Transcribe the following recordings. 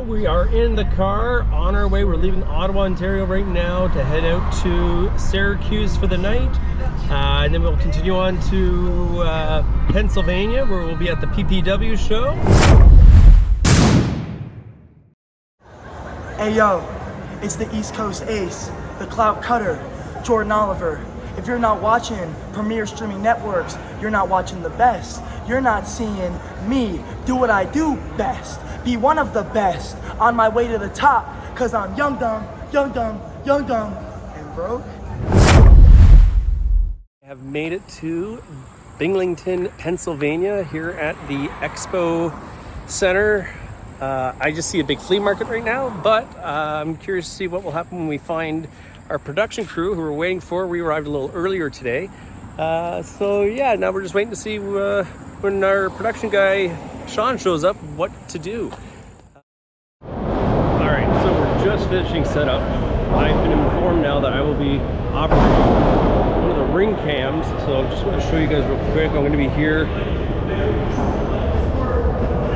So we are in the car on our way. We're leaving Ottawa, Ontario right now to head out to Syracuse for the night. And then we'll continue on to Pennsylvania, where we'll be at the PPW show. Hey yo, it's the East Coast Ace, the Clout Cutter, Jordan Oliver. If you're not watching premier streaming networks, you're not watching the best. You're not seeing me do what I do best. Be one of the best on my way to the top, cause I'm young, dumb, and broke. I have made it to Binghamton, Pennsylvania, here at the Expo Center. I just see a big flea market right now, but I'm curious to see what will happen when we find our production crew who we're waiting for. We arrived a little earlier today. So yeah, now we're just waiting to see when our production guy, Sean, shows up, what to do. All right, so we're just finishing setup. I've been informed now that I will be operating one of the ring cams. So I'm just going to show you guys real quick. I'm going to be here.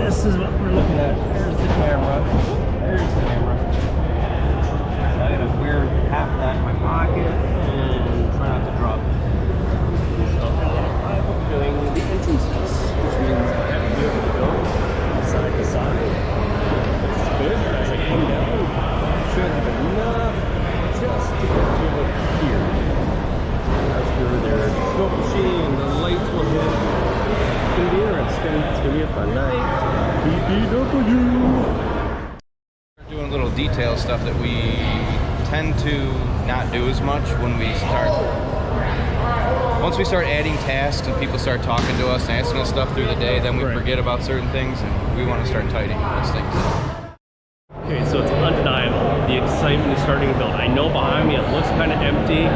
This is what we're looking at. There's the camera. There's the camera. So I'm going to wear half of that in my pocket and try not to drop it. So I'm doing the entrances, which means I have to be able to go side to side. That's good. As I come down, I should have enough just to get to about here. That's where their smoke machine, the lights will hit. It's going to be interesting. It's going to be a fun night. PPW. We're doing little detail stuff that we tend to not do as much when we start. Once we start adding tasks and people start talking to us and asking us stuff through the day, then we forget about certain things and we want to start tidying those things. Okay, so it's undeniable. The excitement is starting to build. I know behind me it looks kind of empty,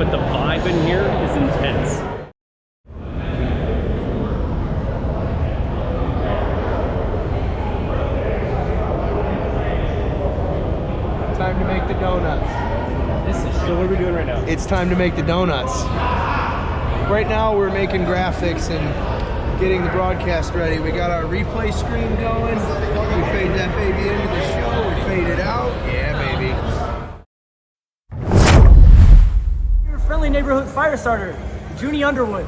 but the vibe in here is intense. Time to make the donuts. So what are we doing right now? It's time to make the donuts. Right now we're making graphics and getting the broadcast ready. We got our replay screen going. We fade that baby into the show. We fade it out. Yeah, baby. Your friendly neighborhood fire starter, Junie Underwood.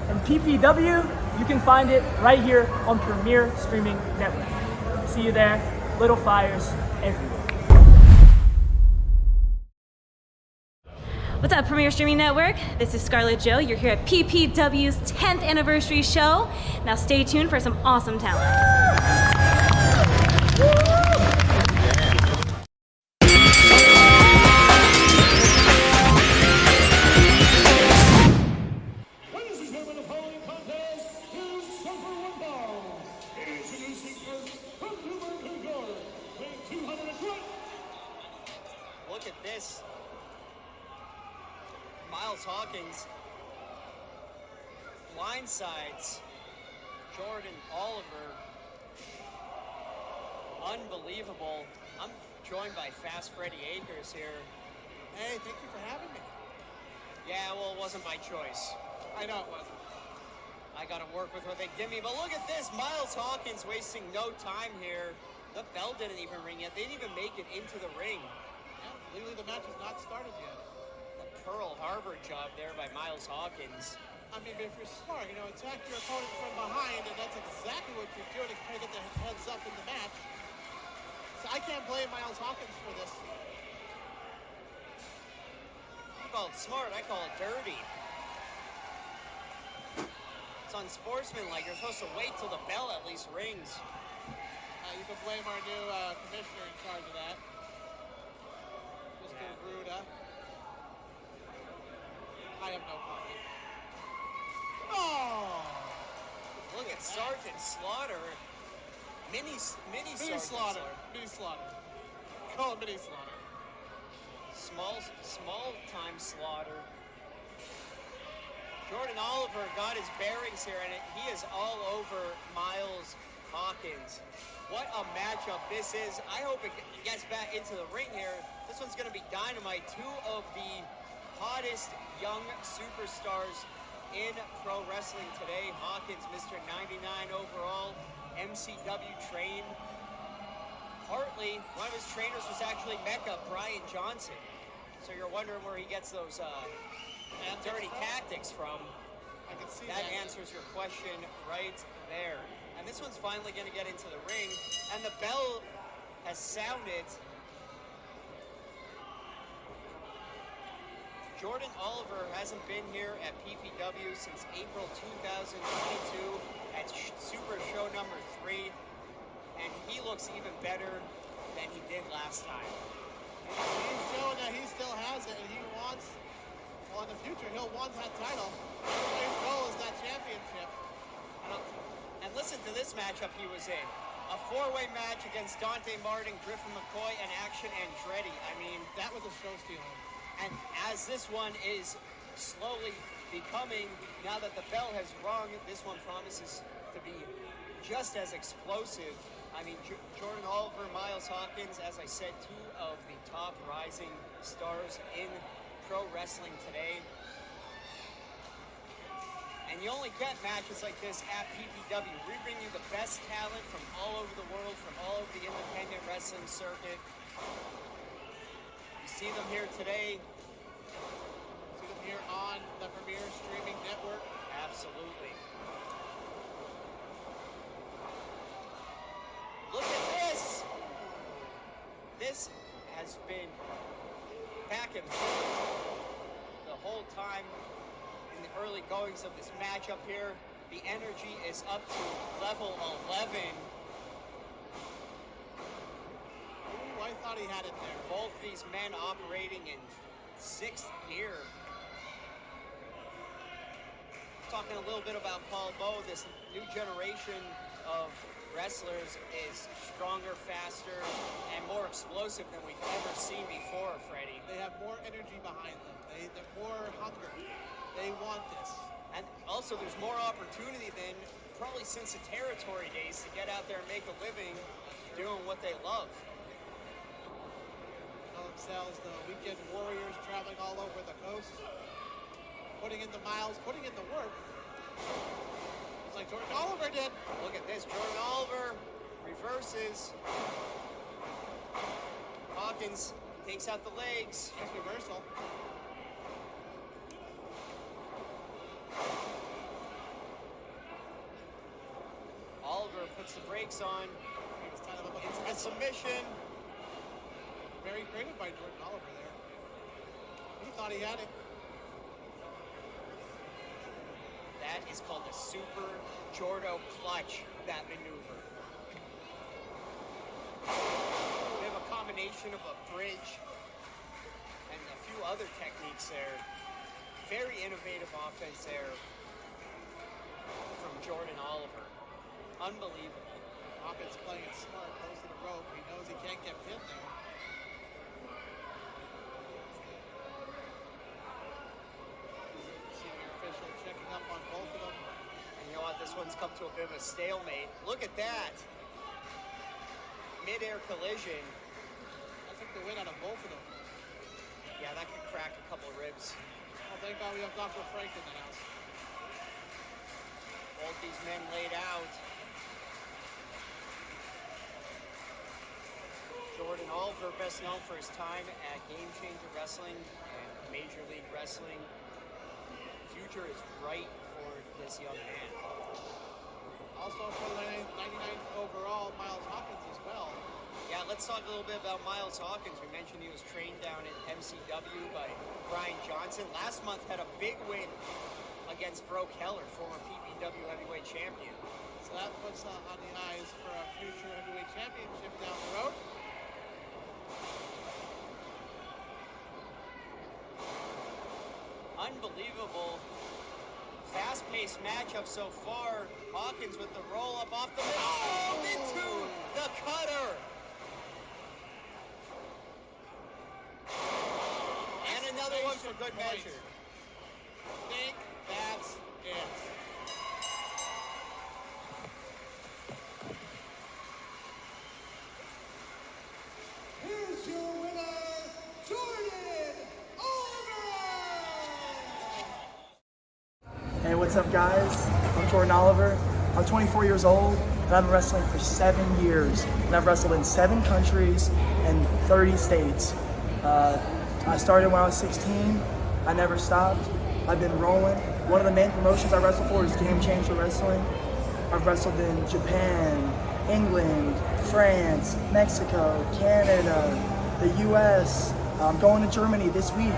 And PPW, you can find it right here on Premier Streaming Network. See you there. Little fires everywhere. What's up, Premier Streaming Network? This is Scarlett Joe. You're here at PPW's 10th anniversary show. Now stay tuned for some awesome talent. Look at this. Miles Hawkins blindsides Jordan Oliver. Unbelievable. I'm joined by Fast Freddy Akers here. Hey, thank you for having me. Yeah, well, it wasn't my choice. I know it wasn't. I gotta work with what they give me. But look at this, Miles Hawkins wasting no time here. The bell didn't even ring yet. They didn't even make it into the ring. Yeah, legally the match has not started yet. The Pearl Harbor job there by Miles Hawkins. I mean, if you're smart, you know, attack your opponent from behind, and that's exactly what you're doing to try to get the heads up in the match. So I can't blame Miles Hawkins for this. You call it smart, I call it dirty. It's unsportsmanlike. You're supposed to wait till the bell at least rings. You can blame our new commissioner in charge of that. Mr. Ruda. I have no comment. Oh! Look at Sergeant Slaughter. Mini Slaughter. Mini Slaughter. Call it Mini Slaughter. Small time Slaughter. Jordan Oliver got his bearings here, and he is all over Miles Hawkins. What a matchup this is. I hope it gets back into the ring here. This one's going to be dynamite. Two of the hottest young superstars in pro wrestling today. Hawkins, Mr. 99 overall, MCW trained. recently, one of his trainers was actually Mecca Brian Johnson. So you're wondering where he gets those dirty tactics from. I can see That answers your question right there. And this one's finally going to get into the ring, and the bell has sounded. Jordan Oliver hasn't been here at PPW since April 2022 at Super Show number 3, and he looks even better than he did last time. He's showing that he still has it, and he wants, well, in the future, he'll want that title. His goal is that championship. And listen to this matchup he was in. A 4-way match against Dante Martin, Griffin McCoy, and Action Andretti. I mean, That was a show stealer. and as this one is slowly becoming, now that the bell has rung, this one promises to be just as explosive. I mean, Jordan Oliver, Miles Hawkins, as I said, 2 of the top rising stars in pro wrestling today. And you only get matches like this at PPW. We bring you the best talent from all over the world, from all over the independent wrestling circuit. You see them here today. See them here on the Premier Streaming Network. Absolutely. Look at this! This has been back and forth the whole time in the early goings of this matchup here. The energy is up to level 11. Ooh, I thought he had it there. Both these men operating in 6th gear. Talking a little bit about Paul Bowe, this new generation of wrestlers is stronger, faster, and more explosive than we've ever seen before, Freddie. They have more energy behind them. They're more hunger. They want this. And also there's more opportunity than probably since the territory days to get out there and make a living doing what they love. Call themselves the weekend warriors, traveling all over the coast, putting in the miles, putting in the work. Just like Jordan Oliver did. Look at this, Jordan Oliver reverses. Hawkins takes out the legs. Nice reversal. Oliver puts the brakes on It's kind of a into the submission. very creative by Jordan Oliver there. He thought he had it. That is called the Super Jordo Clutch, that maneuver. We have a combination of a bridge and a few other techniques there. Very innovative offense there from Jordan Oliver. Unbelievable. Hawkins playing it smart, close to the rope. He knows he can't get pinned there. Senior official checking up on both of them. And you know what? This one's come to a bit of a stalemate. Look at that. Mid-air collision. I took the win out of both of them. Yeah, that could crack a couple of ribs. Well, thank God we have Dr. Frank in the house. Both these men laid out. Jordan Oliver, best known for his time at Game Changer Wrestling and Major League Wrestling. Future is bright for this young man. Also for the 99th overall, Miles Hawkins as well. Yeah, let's talk a little bit about Miles Hawkins. We mentioned he was trained down at MCW by Brian Johnson. Last month had a big win against Bro Keller, former PPW heavyweight champion. So that puts on the eyes for a future heavyweight championship down the road. Unbelievable. Fast-paced matchup so far. Hawkins with the roll-up off the middle. Oh, into the cutter. And another one for good measure. I think that's it. Here's your winner, Jordan Oliver! Hey, what's up, guys? I'm Jordan Oliver. I'm 24 years old. and I've been wrestling for 7 years, and I've wrestled in 7 countries and 30 states. I started when I was 16. I never stopped. I've been rolling. One of the main promotions I wrestle for is Game Changer Wrestling. I've wrestled in Japan, England, France, Mexico, Canada, the US. I'm going to Germany this week.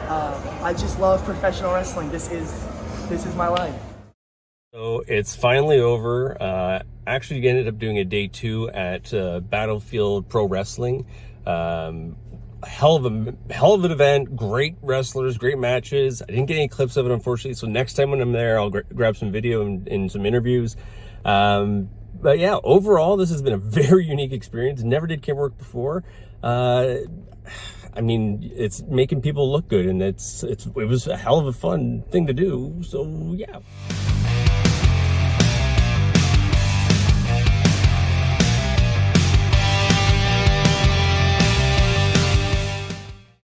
I just love professional wrestling. This is my life. So it's finally over. Actually, ended up doing a day 2 at Battlefield Pro Wrestling. Hell of an event. Great wrestlers, great matches. I didn't get any clips of it, unfortunately. So next time when I'm there, I'll grab some video and some interviews. But yeah, overall, this has been a very unique experience. Never did camera work before. I mean, it's making people look good, and it was a hell of a fun thing to do. So yeah.